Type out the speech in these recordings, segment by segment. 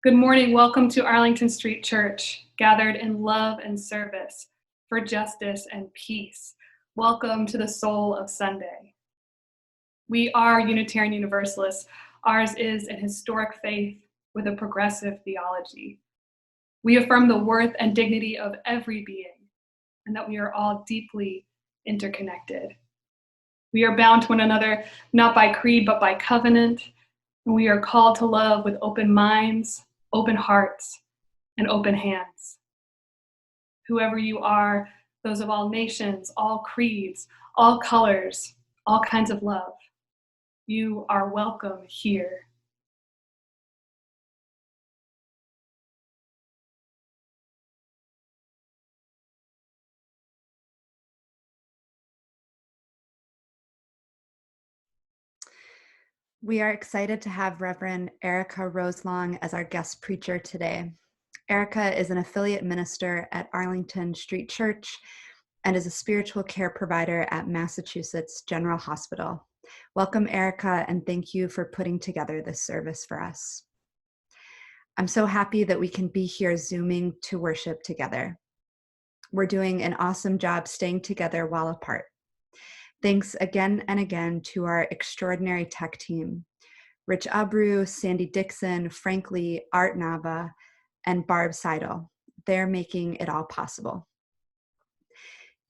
Good morning. Welcome to Arlington Street Church, gathered in love and service for justice and peace. Welcome to the soul of Sunday. We are Unitarian Universalists. Ours is an historic faith with a progressive theology. We affirm the worth and dignity of every being and that we are all deeply interconnected. We are bound to one another, not by creed, but by covenant. And we are called to love with open minds, open hearts, and open hands. Whoever you are, those of all nations, all creeds, all colors, all kinds of love, you are welcome here. We are excited to have Reverend Erica Roselong as our guest preacher today. Erica is an affiliate minister at Arlington Street Church and is a spiritual care provider at Massachusetts General Hospital. Welcome, Erica, and thank you for putting together this service for us. I'm so happy that we can be here Zooming to worship together. We're doing an awesome job staying together while apart. Thanks again and again to our extraordinary tech team, Rich Abreu, Sandy Dixon, Frank Lee, Art Nava, and Barb Seidel. They're making it all possible.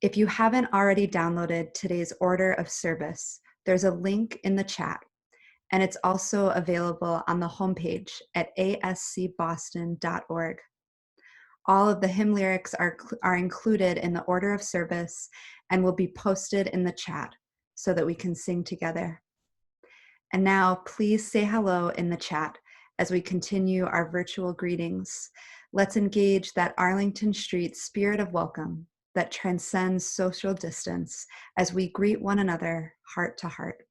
If you haven't already downloaded today's order of service, there's a link in the chat, and it's also available on the homepage at ascboston.org. All of the hymn lyrics are included in the order of service and will be posted in the chat so that we can sing together. And now, please say hello in the chat as we continue our virtual greetings. Let's engage that Arlington Street spirit of welcome that transcends social distance as we greet one another heart to heart.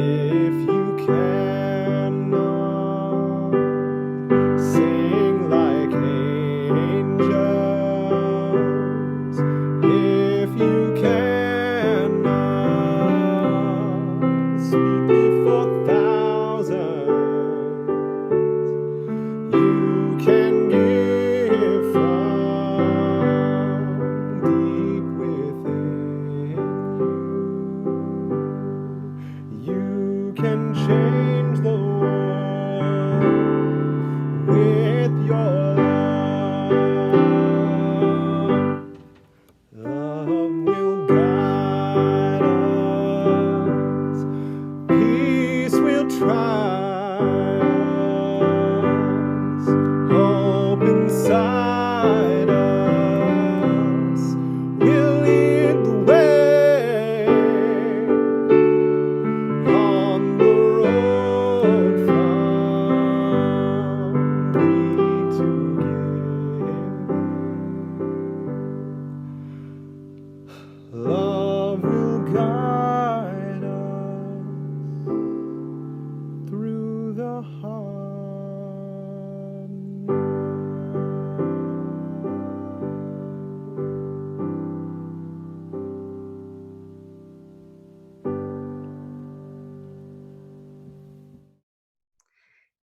If you can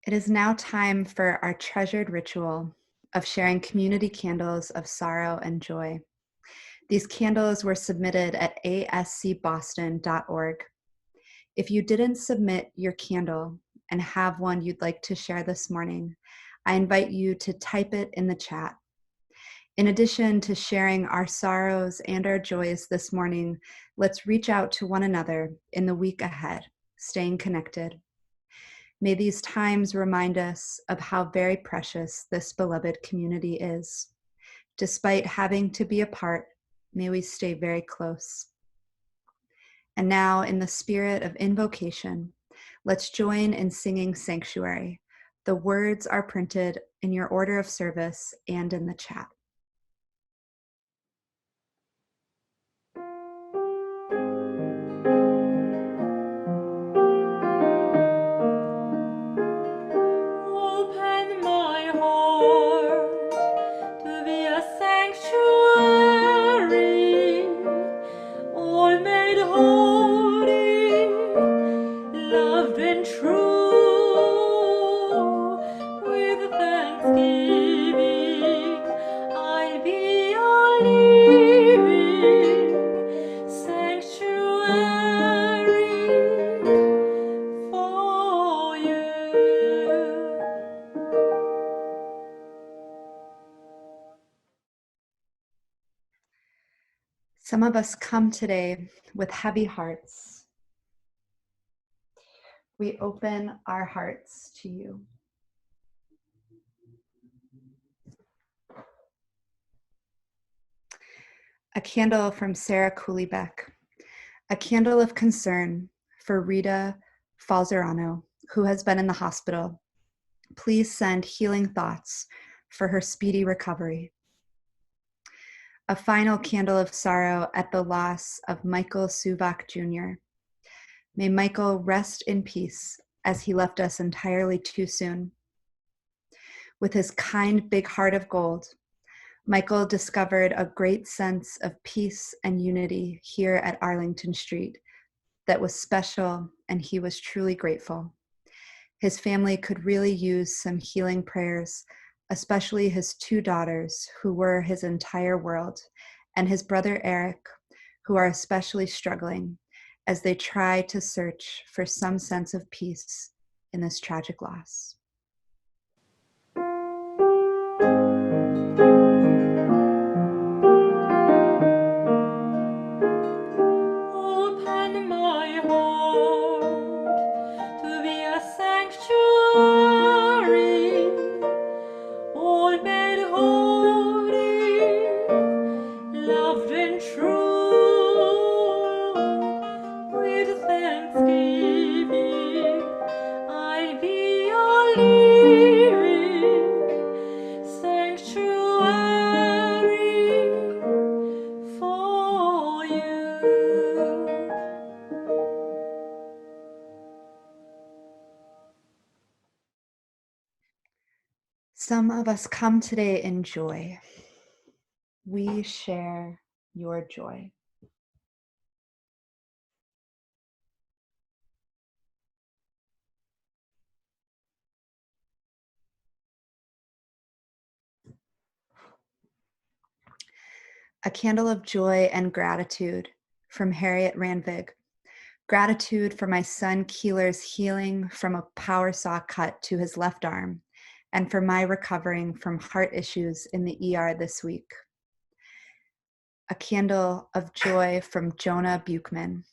It is now time for our treasured ritual of sharing community candles of sorrow and joy. These candles were submitted at ascboston.org. If you didn't submit your candle and have one you'd like to share this morning, I invite you to type it in the chat. In addition to sharing our sorrows and our joys this morning, let's reach out to one another in the week ahead, staying connected. May these times remind us of how very precious this beloved community is. Despite having to be apart, may we stay very close. And now, in the spirit of invocation, let's join in singing Sanctuary. The words are printed in your order of service and in the chat. Open my heart to be a sanctuary, all made holy, loved and true. With thanksgiving, I'll be a living sanctuary for you. Some of us come today with heavy hearts. We open our hearts to you. A candle from Sarah Cooleybeck. A candle of concern for Rita Falzerano, who has been in the hospital. Please send healing thoughts for her speedy recovery. A final candle of sorrow at the loss of Michael Suvak Jr. May Michael rest in peace as he left us entirely too soon. With his kind, big heart of gold, Michael discovered a great sense of peace and unity here at Arlington Street that was special, and he was truly grateful. His family could really use some healing prayers, especially his two daughters, who were his entire world, and his brother Eric, who are especially struggling as they try to search for some sense of peace in this tragic loss. Open my heart to be a sanctuary, all made holy, loved and true. With thanksgiving, I'll be a living sanctuary for you. Some of us come today in joy. We share your joy. A candle of joy and gratitude from Harriet Ranvig. Gratitude for my son Keeler's healing from a power saw cut to his left arm, and for my recovering from heart issues in the ER this week. A candle of joy from Jonah Buchman.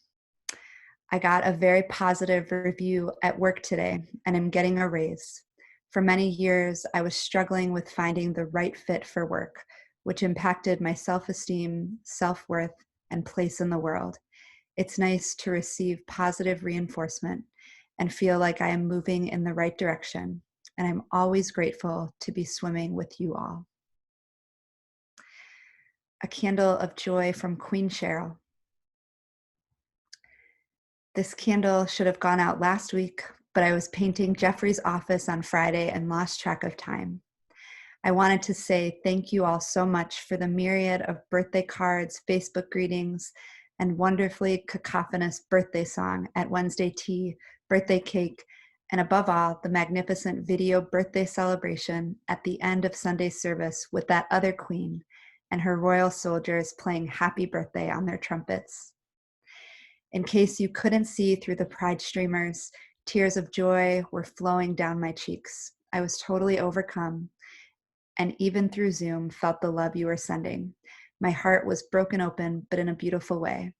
I got a very positive review at work today and am getting a raise. For many years, I was struggling with finding the right fit for work, which impacted my self-esteem, self-worth, and place in the world. It's nice to receive positive reinforcement and feel like I am moving in the right direction, and I'm always grateful to be swimming with you all. A candle of joy from Queen Cheryl. This candle should have gone out last week, but I was painting Jeffrey's office on Friday and lost track of time. I wanted to say thank you all so much for the myriad of birthday cards, Facebook greetings, and wonderfully cacophonous birthday song at Wednesday tea, birthday cake, and above all, the magnificent video birthday celebration at the end of Sunday's service with that other queen and her royal soldiers playing happy birthday on their trumpets. In case you couldn't see through the pride streamers, tears of joy were flowing down my cheeks. I was totally overcome, and even through Zoom, felt the love you were sending. My heart was broken open, but in a beautiful way.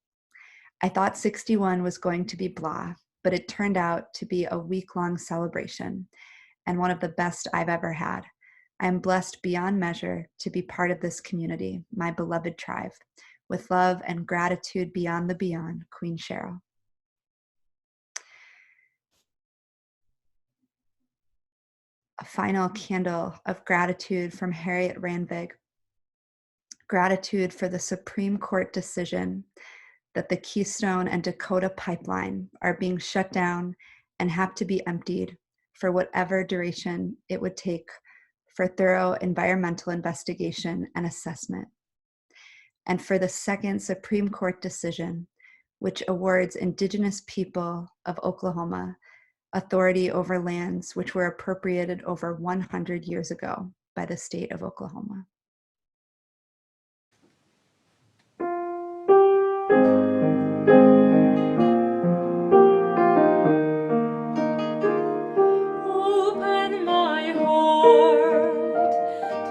I thought 61 was going to be blah, but it turned out to be a week-long celebration and one of the best I've ever had. I am blessed beyond measure to be part of this community, my beloved tribe. With love and gratitude beyond the beyond, Queen Cheryl. A final candle of gratitude from Harriet Ranvig. Gratitude for the Supreme Court decision that the Keystone and Dakota pipeline are being shut down and have to be emptied for whatever duration it would take for thorough environmental investigation and assessment. And for the second Supreme Court decision, which awards Indigenous people of Oklahoma authority over lands which were appropriated over 100 years ago by the state of Oklahoma. Open my heart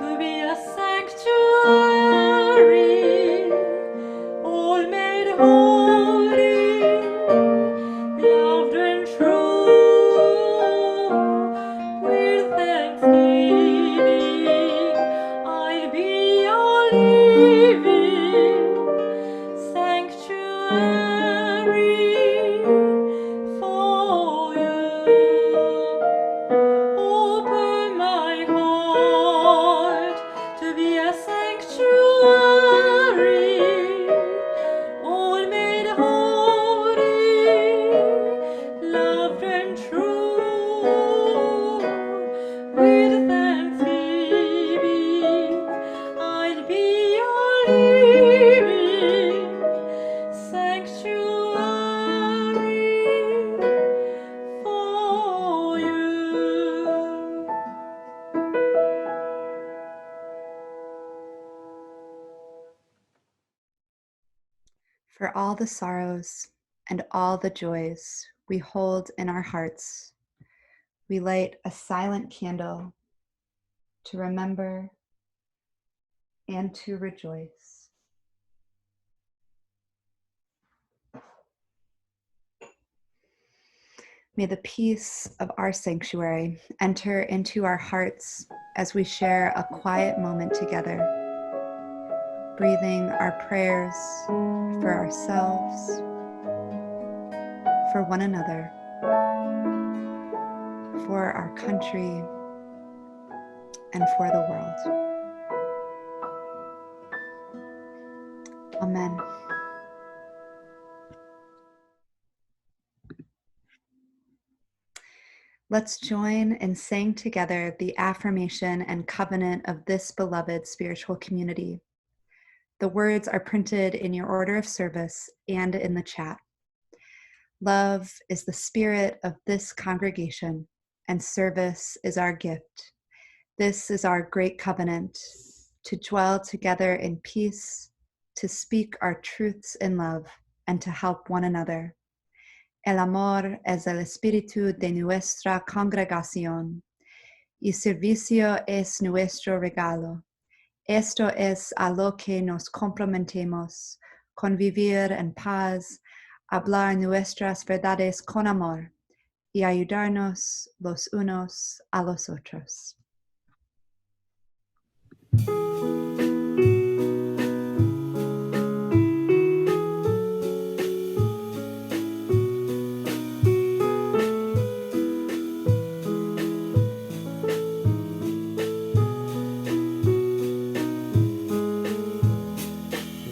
to be a sanctuary, all made holy, loved and true. With thanksgiving, I'll be a living sanctuary for you. Open my heart to be a sanctuary, all made holy, loved and true. With thanksgiving, I'll be a living sanctuary for you. For all the sorrows and all the joys we hold in our hearts, we light a silent candle to remember and to rejoice. May the peace of our sanctuary enter into our hearts as we share a quiet moment together, breathing our prayers for ourselves, for one another, for our country, and for the world. Amen. Let's join in saying together the affirmation and covenant of this beloved spiritual community. The words are printed in your order of service and in the chat. Love is the spirit of this congregation, and service is our gift. This is our great covenant, to dwell together in peace, to speak our truths in love, and to help one another. El amor es el espíritu de nuestra congregación, y servicio es nuestro regalo. Esto es a lo que nos comprometemos, convivir en paz, hablar nuestras verdades con amor, y ayudarnos los unos a los otros.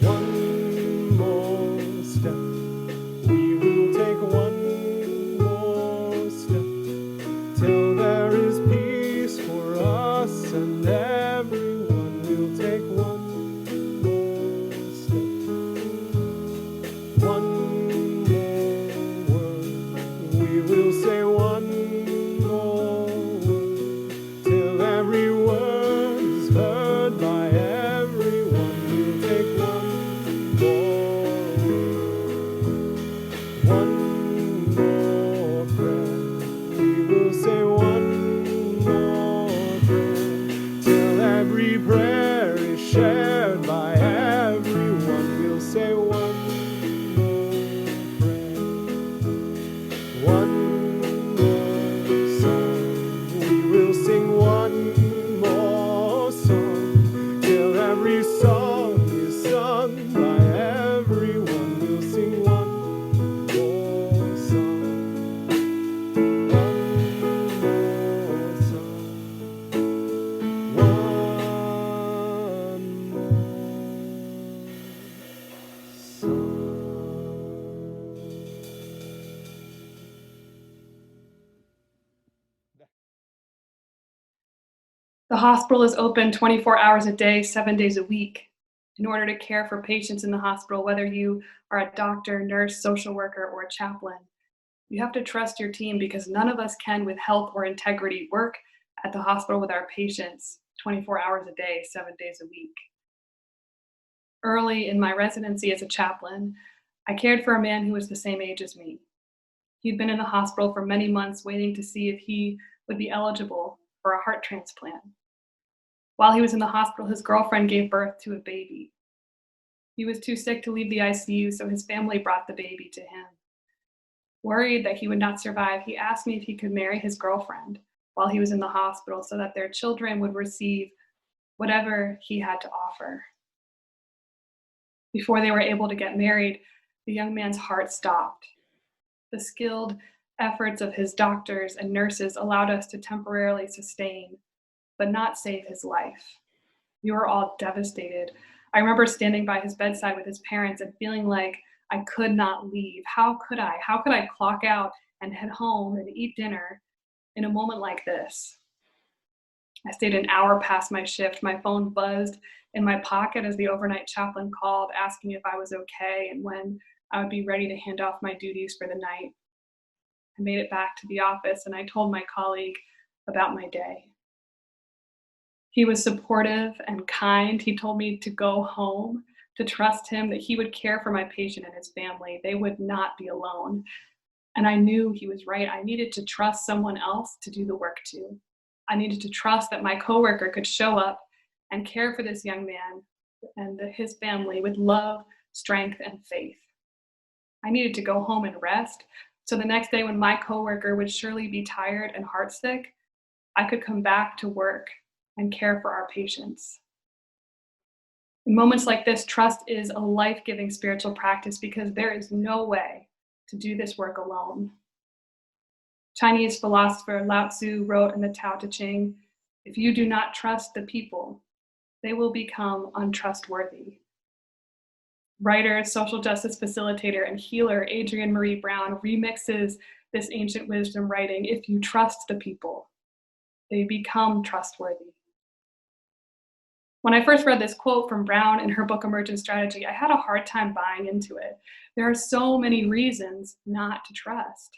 One more step. We will take one more step till there is peace for us, and everyone will take The hospital is open 24 hours a day, 7 days a week. In order to care for patients in the hospital, whether you are a doctor, nurse, social worker, or a chaplain, you have to trust your team because none of us can, with health or integrity, work at the hospital with our patients 24 hours a day, 7 days a week. Early in my residency as a chaplain, I cared for a man who was the same age as me. He'd been in the hospital for many months waiting to see if he would be eligible for a heart transplant. While he was in the hospital, his girlfriend gave birth to a baby. He was too sick to leave the ICU, so his family brought the baby to him. Worried that he would not survive, he asked me if he could marry his girlfriend while he was in the hospital so that their children would receive whatever he had to offer. Before they were able to get married, the young man's heart stopped. The skilled efforts of his doctors and nurses allowed us to temporarily sustain, but not save his life. We were all devastated. I remember standing by his bedside with his parents and feeling like I could not leave. How could I? How could I clock out and head home and eat dinner in a moment like this? I stayed an hour past my shift. My phone buzzed in my pocket as the overnight chaplain called, asking if I was okay and when I would be ready to hand off my duties for the night. I made it back to the office and I told my colleague about my day. He was supportive and kind. He told me to go home, to trust him, that he would care for my patient and his family. They would not be alone. And I knew he was right. I needed to trust someone else to do the work too. I needed to trust that my coworker could show up and care for this young man and his family with love, strength, and faith. I needed to go home and rest, so the next day when my coworker would surely be tired and heartsick, I could come back to work and care for our patients. In moments like this, trust is a life-giving spiritual practice because there is no way to do this work alone. Chinese philosopher Lao Tzu wrote in the Tao Te Ching, "If you do not trust the people, they will become untrustworthy." Writer, social justice facilitator, and healer Adrienne Marie Brown remixes this ancient wisdom, writing, "If you trust the people, they become trustworthy." When I first read this quote from Brown in her book Emergent Strategy, I had a hard time buying into it. There are so many reasons not to trust.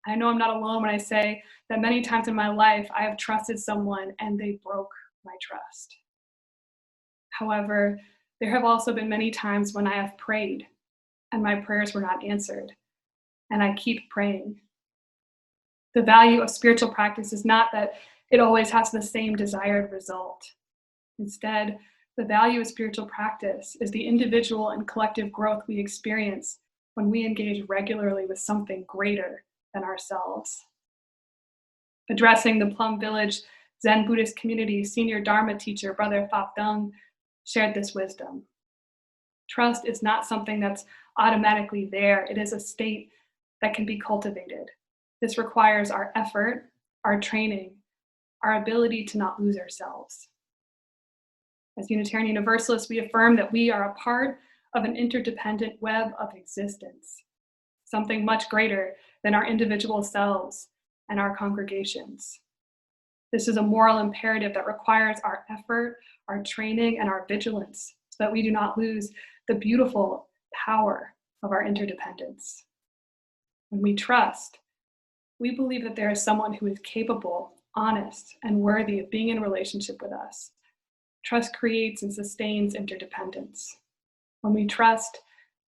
I know I'm not alone when I say that many times in my life I have trusted someone and they broke my trust. However, there have also been many times when I have prayed and my prayers were not answered, and I keep praying. The value of spiritual practice is not that it always has the same desired result. Instead, the value of spiritual practice is the individual and collective growth we experience when we engage regularly with something greater than ourselves. Addressing the Plum Village Zen Buddhist community, senior Dharma teacher, Brother Phap Dung, shared this wisdom. Trust is not something that's automatically there. It is a state that can be cultivated. This requires our effort, our training, our ability to not lose ourselves. As Unitarian Universalists, we affirm that we are a part of an interdependent web of existence, something much greater than our individual selves and our congregations. This is a moral imperative that requires our effort, our training, and our vigilance so that we do not lose the beautiful power of our interdependence. When we trust, we believe that there is someone who is capable, honest, and worthy of being in relationship with us. Trust creates and sustains interdependence. When we trust,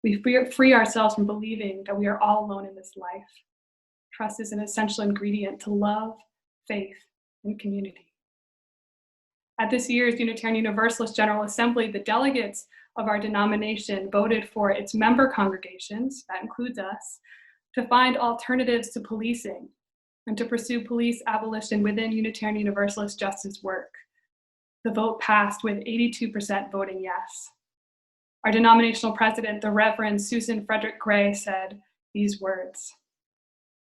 we free ourselves from believing that we are all alone in this life. Trust is an essential ingredient to love, faith, and community. At this year's Unitarian Universalist General Assembly, the delegates of our denomination voted for its member congregations, that includes us, to find alternatives to policing and to pursue police abolition within Unitarian Universalist justice work. The vote passed with 82% voting yes. Our denominational president, the Reverend Susan Frederick Gray, said these words: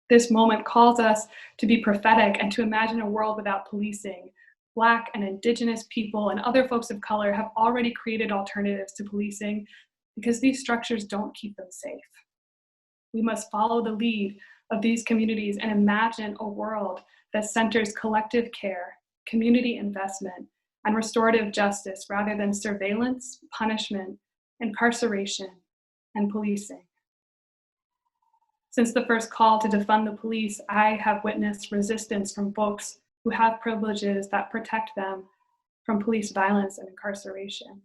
"This moment calls us to be prophetic and to imagine a world without policing. Black and Indigenous people and other folks of color have already created alternatives to policing because these structures don't keep them safe. We must follow the lead of these communities and imagine a world that centers collective care, community investment, and restorative justice rather than surveillance, punishment, incarceration, and policing. Since the first call to defund the police, I have witnessed resistance from folks who have privileges that protect them from police violence and incarceration.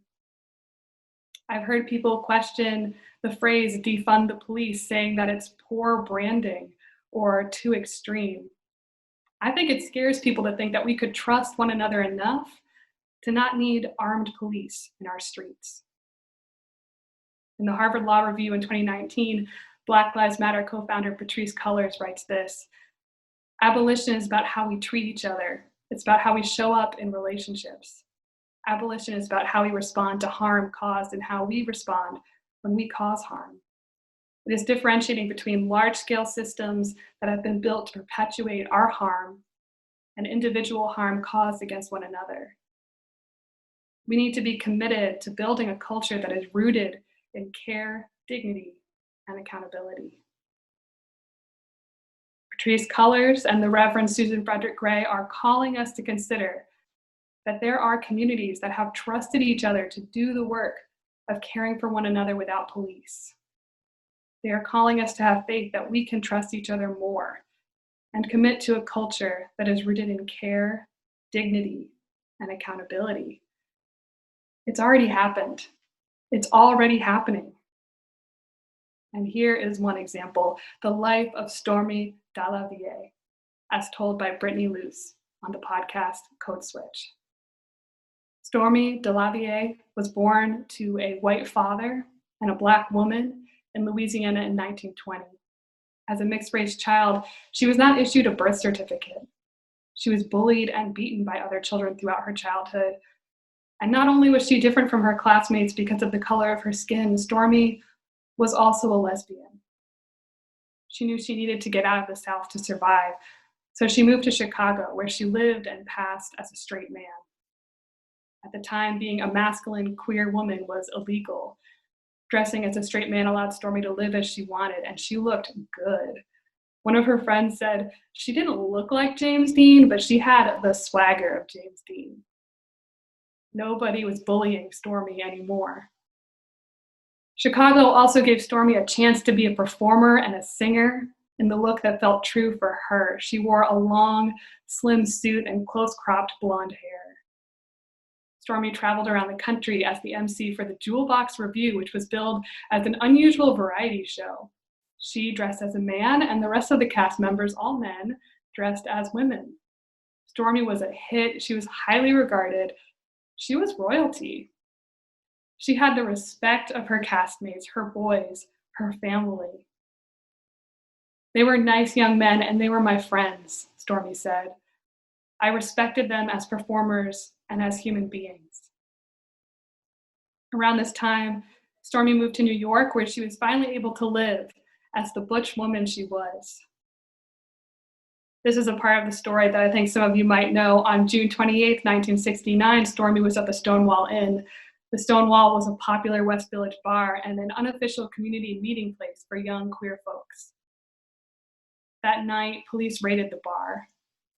I've heard people question the phrase defund the police, saying that it's poor branding or too extreme. I think it scares people to think that we could trust one another enough to not need armed police in our streets. In the Harvard Law Review in 2019, Black Lives Matter co-founder Patrisse Cullors writes this: "Abolition is about how we treat each other. It's about how we show up in relationships. Abolition is about how we respond to harm caused and how we respond when we cause harm. It is differentiating between large-scale systems that have been built to perpetuate our harm and individual harm caused against one another. We need to be committed to building a culture that is rooted in care, dignity, and accountability." Patrisse Cullors and the Reverend Susan Frederick Gray are calling us to consider that there are communities that have trusted each other to do the work of caring for one another without police. They are calling us to have faith that we can trust each other more and commit to a culture that is rooted in care, dignity, and accountability. It's already happened. It's already happening. And here is one example: the life of Stormy Delavier, as told by Brittany Luce on the podcast Code Switch. Stormy Delavier was born to a white father and a Black woman in Louisiana in 1920. As a mixed-race child, she was not issued a birth certificate. She was bullied and beaten by other children throughout her childhood. And not only was she different from her classmates because of the color of her skin, Stormy was also a lesbian. She knew she needed to get out of the South to survive, so she moved to Chicago, where she lived and passed as a straight man. At the time, being a masculine queer woman was illegal. Dressing as a straight man allowed Stormy to live as she wanted, and she looked good. One of her friends said she didn't look like James Dean, but she had the swagger of James Dean. Nobody was bullying Stormy anymore. Chicago also gave Stormy a chance to be a performer and a singer in the look that felt true for her. She wore a long, slim suit and close-cropped blonde hair. Stormy traveled around the country as the MC for the Jewel Box Review, which was billed as an unusual variety show. She dressed as a man, and the rest of the cast members, all men, dressed as women. Stormy was a hit. She was highly regarded. She was royalty. She had the respect of her castmates, her boys, her family. "They were nice young men, and they were my friends," Stormy said. "I respected them as performers and as human beings." Around this time, Stormy moved to New York, where she was finally able to live as the butch woman she was. This is a part of the story that I think some of you might know. On June 28th, 1969, Stormy was at the Stonewall Inn. The Stonewall was a popular West Village bar and an unofficial community meeting place for young queer folks. That night, police raided the bar.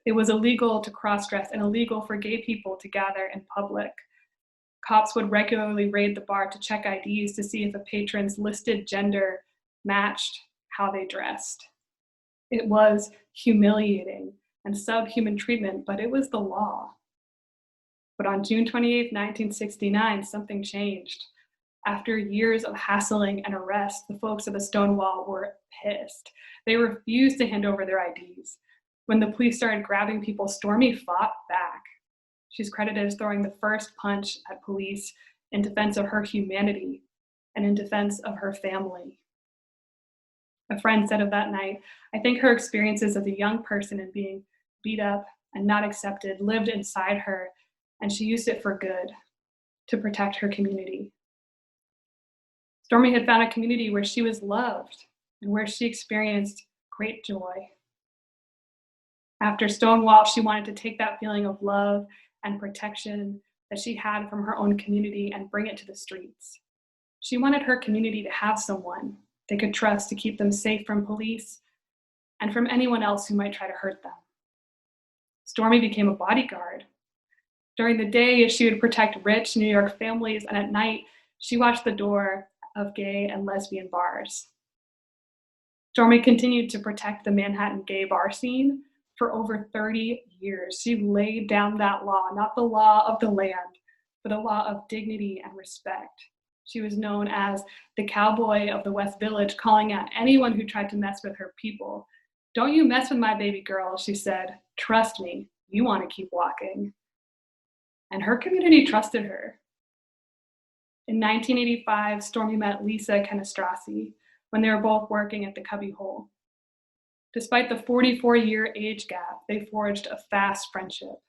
It was illegal to cross-dress and illegal for gay people to gather in public. Cops would regularly raid the bar to check IDs to see if a patron's listed gender matched how they dressed. It was humiliating and subhuman treatment, but it was the law. But on June 28, 1969, something changed. After years of hassling and arrest, the folks at the Stonewall were pissed. They refused to hand over their IDs. When the police started grabbing people, Stormy fought back. She's credited as throwing the first punch at police in defense of her humanity and in defense of her family. A friend said of that night, "I think her experiences as a young person and being beat up and not accepted lived inside her, and she used it for good, to protect her community." Stormy had found a community where she was loved and where she experienced great joy. After Stonewall, she wanted to take that feeling of love and protection that she had from her own community and bring it to the streets. She wanted her community to have someone they could trust to keep them safe from police and from anyone else who might try to hurt them. Stormy became a bodyguard During the day, she would protect rich New York families, and at night, she watched the door of gay and lesbian bars. Stormy continued to protect the Manhattan gay bar scene for over 30 years. She laid down that law, not the law of the land, but a law of dignity and respect. She was known as the cowboy of the West Village, calling out anyone who tried to mess with her people. "Don't you mess with my baby girl," she said. "Trust me, you want to keep walking." And her community trusted her. In 1985, Stormy met Lisa Canestrasi when they were both working at the Cubby Hole. Despite the 44-year age gap, they forged a fast friendship.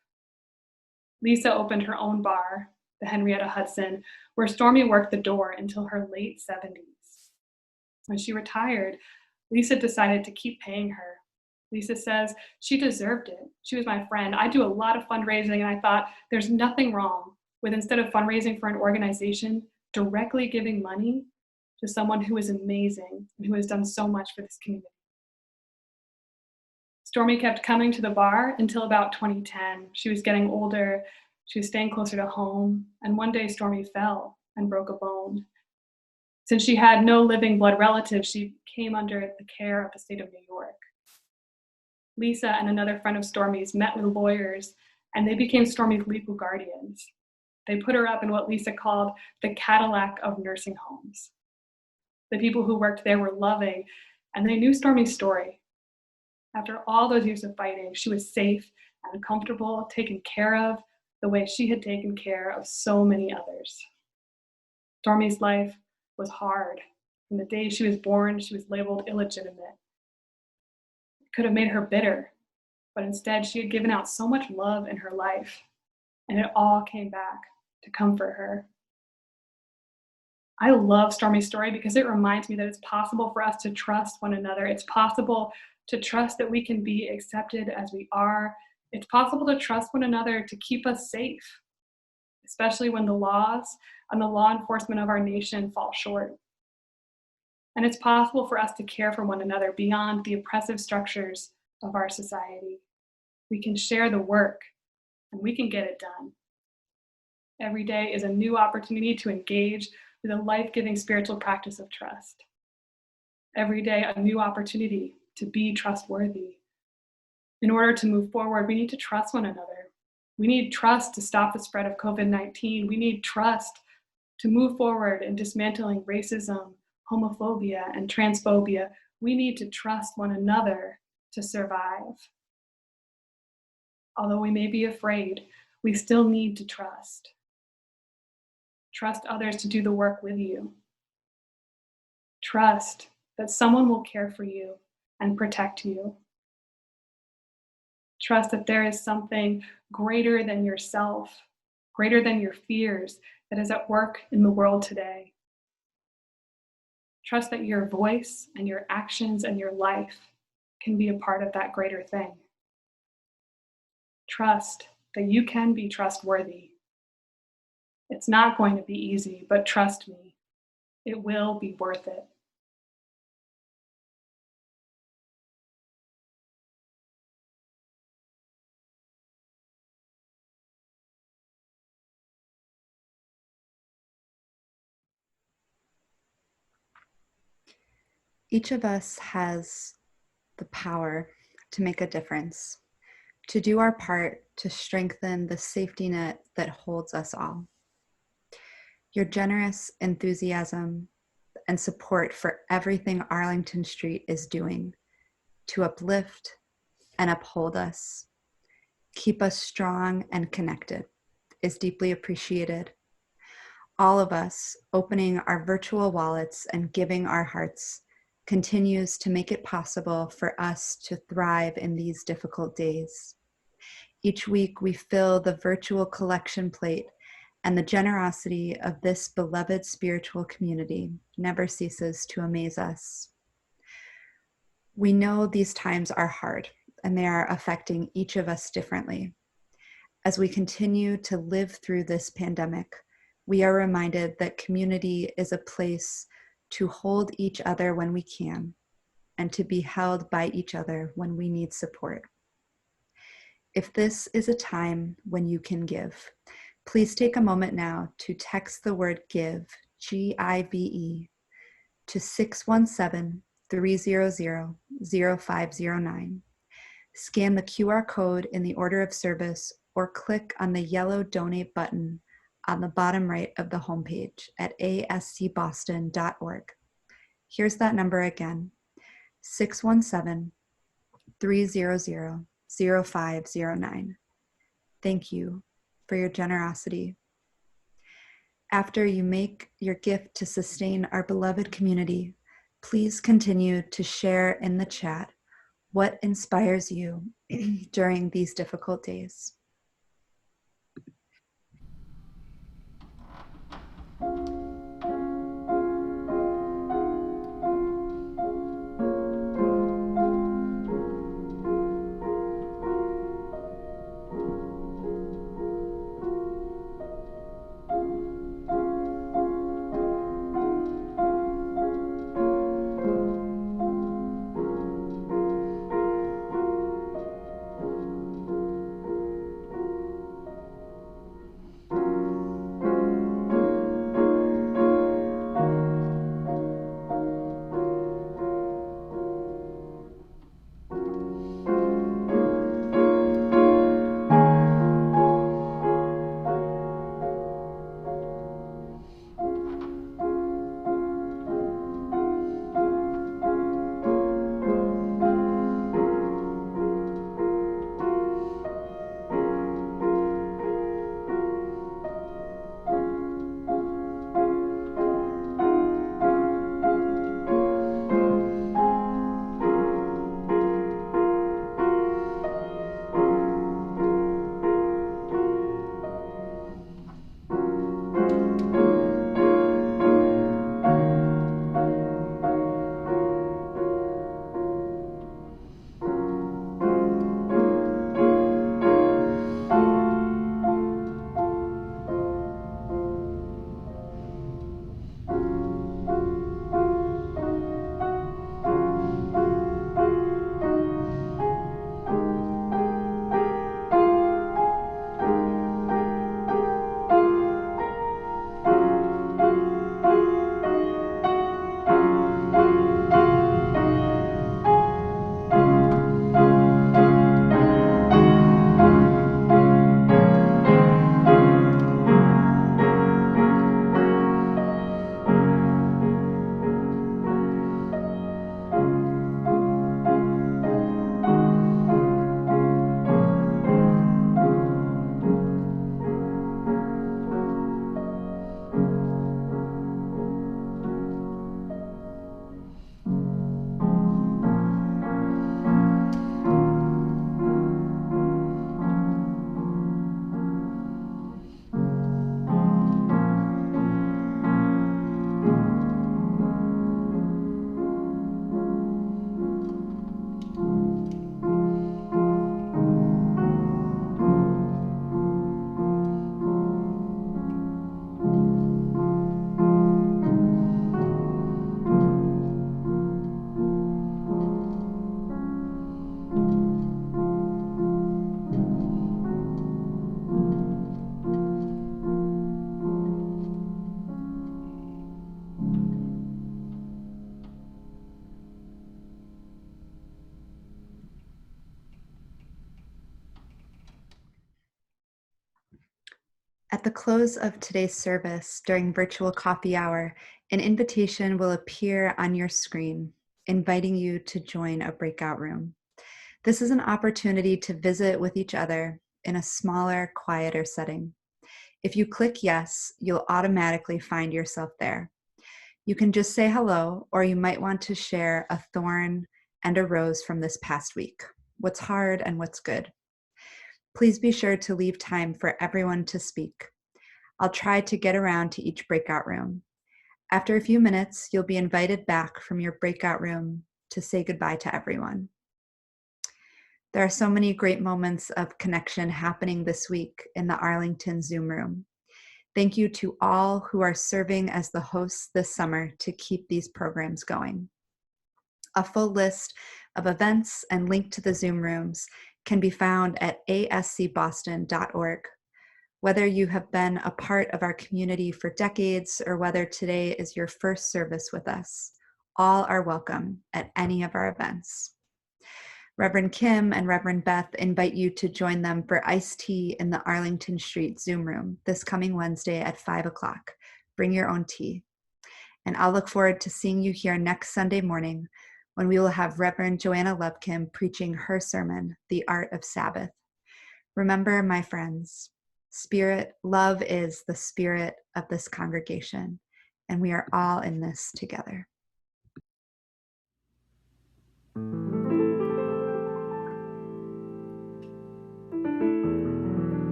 Lisa opened her own bar, the Henrietta Hudson, where Stormy worked the door until her late 70s. When she retired, Lisa decided to keep paying her. Lisa says she deserved it. She was my friend. I do a lot of fundraising, and I thought there's nothing wrong with, instead of fundraising for an organization, directly giving money to someone who is amazing and who has done so much for this community. Stormy kept coming to the bar until about 2010. She was getting older, she was staying closer to home, and one day Stormy fell and broke a bone. Since she had no living blood relatives, she came under the care of the state of New York. Lisa and another friend of Stormy's met with lawyers, and they became Stormy's legal guardians. They put her up in what Lisa called the Cadillac of nursing homes. The people who worked there were loving, and they knew Stormy's story. After all those years of fighting, she was safe and comfortable, taken care of the way she had taken care of so many others. Stormy's life was hard. From the day she was born, she was labeled illegitimate. It could have made her bitter, but instead she had given out so much love in her life, and it all came back to comfort her. I love Stormy's story because it reminds me that it's possible for us to trust one another. It's possible to trust that we can be accepted as we are. It's possible to trust one another to keep us safe, especially when the laws and the law enforcement of our nation fall short. And it's possible for us to care for one another beyond the oppressive structures of our society. We can share the work, and we can get it done. Every day is a new opportunity to engage with a life-giving spiritual practice of trust. Every day, a new opportunity to be trustworthy. In order to move forward, we need to trust one another. We need trust to stop the spread of COVID-19. We need trust to move forward in dismantling racism, homophobia, and transphobia. We need to trust one another to survive. Although we may be afraid, we still need to trust. Trust others to do the work with you. Trust that someone will care for you and protect you. Trust that there is something greater than yourself, greater than your fears, that is at work in the world today. Trust that your voice and your actions and your life can be a part of that greater thing. Trust that you can be trustworthy. It's not going to be easy, but trust me, it will be worth it. Each of us has the power to make a difference, to do our part to strengthen the safety net that holds us all. Your generous enthusiasm and support for everything Arlington Street is doing to uplift and uphold us, keep us strong and connected, is deeply appreciated. All of us opening our virtual wallets and giving our hearts continues to make it possible for us to thrive in these difficult days. Each week we fill the virtual collection plate, and the generosity of this beloved spiritual community never ceases to amaze us. We know these times are hard, and they are affecting each of us differently. As we continue to live through this pandemic, we are reminded that community is a place to hold each other when we can, and to be held by each other when we need support. If this is a time when you can give, please take a moment now to text the word give, G-I-V-E, to 617-300-0509. Scan the QR code in the order of service or click on the yellow donate button on the bottom right of the homepage at ascboston.org. Here's that number again, 617-300-0509. Thank you for your generosity. After you make your gift to sustain our beloved community, please continue to share in the chat what inspires you during these difficult days. At the close of today's service during virtual coffee hour, an invitation will appear on your screen, inviting you to join a breakout room. This is an opportunity to visit with each other in a smaller, quieter setting. If you click yes, you'll automatically find yourself there. You can just say hello, or you might want to share a thorn and a rose from this past week, what's hard and what's good. Please be sure to leave time for everyone to speak. I'll try to get around to each breakout room. After a few minutes, you'll be invited back from your breakout room to say goodbye to everyone. There are so many great moments of connection happening this week in the Arlington Zoom room. Thank you to all who are serving as the hosts this summer to keep these programs going. A full list of events and link to the Zoom rooms can be found at ascboston.org. Whether you have been a part of our community for decades or whether today is your first service with us, all are welcome at any of our events. Reverend Kim and Reverend Beth invite you to join them for iced tea in the Arlington Street Zoom room this coming Wednesday at 5 o'clock. Bring your own tea. And I'll look forward to seeing you here next Sunday morning when we will have Reverend Joanna Lubkin preaching her sermon, The Art of Sabbath. Remember, my friends, love is the spirit of this congregation, and we are all in this together.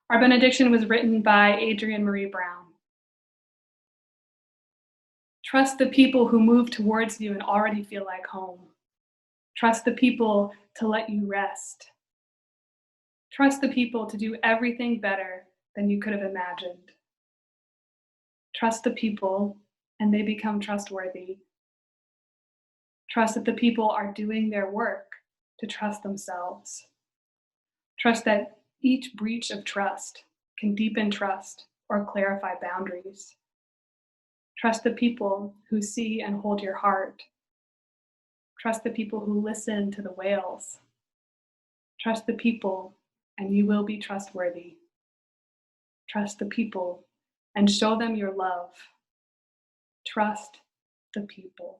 Our benediction was written by Adrienne Marie Brown. Trust the people who move towards you and already feel like home. Trust the people to let you rest. Trust the people to do everything better than you could have imagined. Trust the people and they become trustworthy. Trust that the people are doing their work to trust themselves. Trust that each breach of trust can deepen trust or clarify boundaries. Trust the people who see and hold your heart. Trust the people who listen to the wails. Trust the people and you will be trustworthy. Trust the people and show them your love. Trust the people.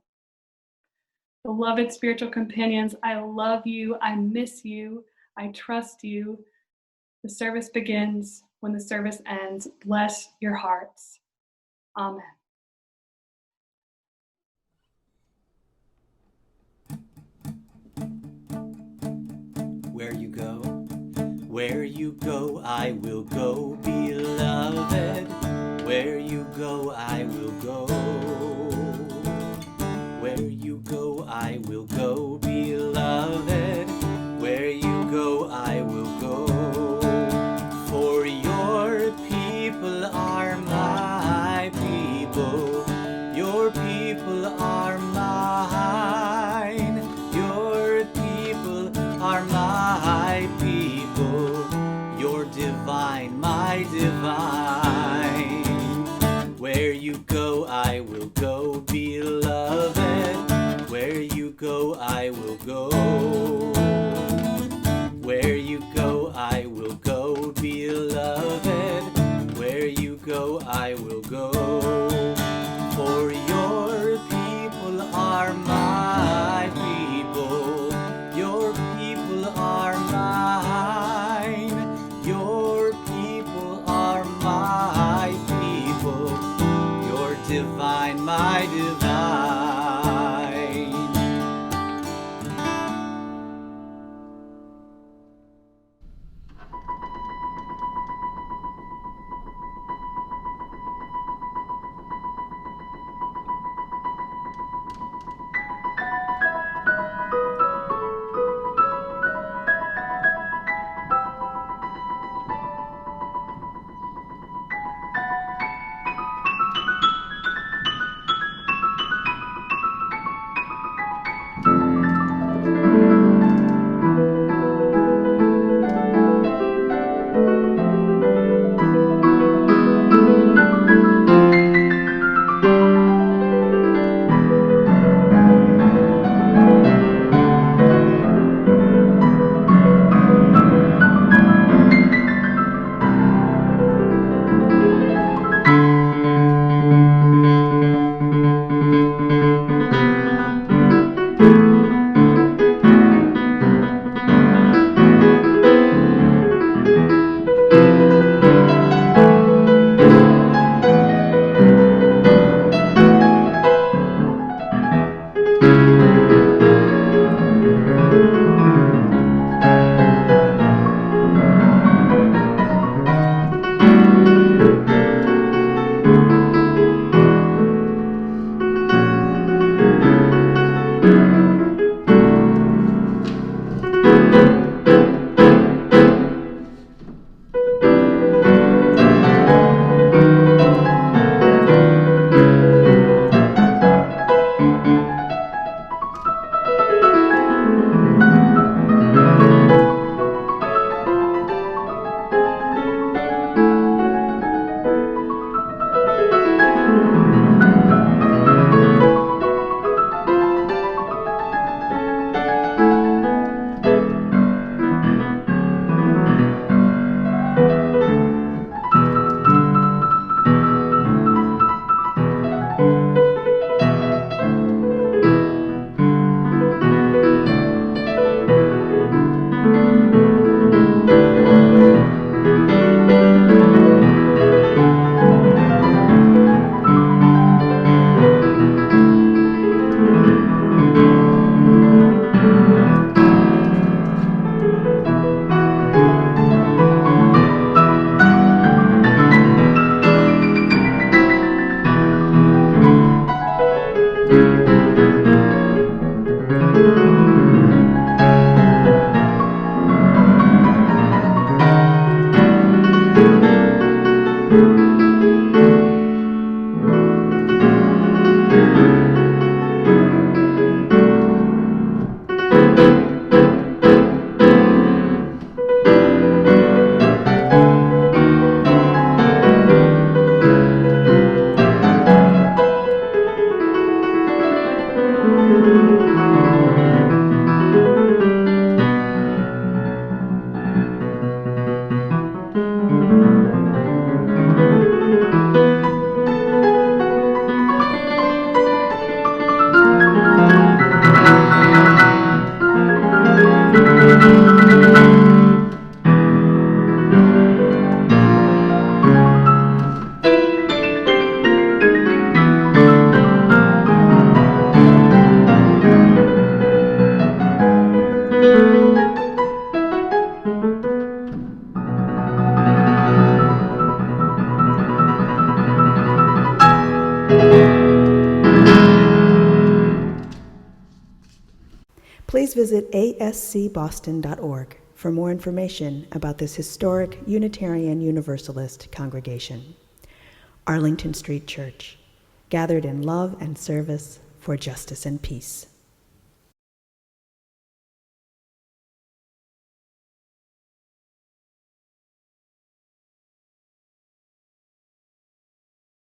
Beloved spiritual companions, I love you. I miss you. I trust you. The service begins when the service ends. Bless your hearts. Amen. Where you go, I will go, beloved. Where you go, I will go. Where you go, I will go, beloved. Where you go, I will go. For your people are my people. Your people are mine. Your people are my people. You're divine, my divine. Where you go, I will go, beloved. Where you go, I will go. Where you go, I will go, beloved. Where you go, I will go. For your people are my people. Your people are mine. Your people are my people. You're divine, my divine. please visit ascboston.org for more information about this historic Unitarian Universalist congregation. Arlington Street Church, gathered in love and service for justice and peace.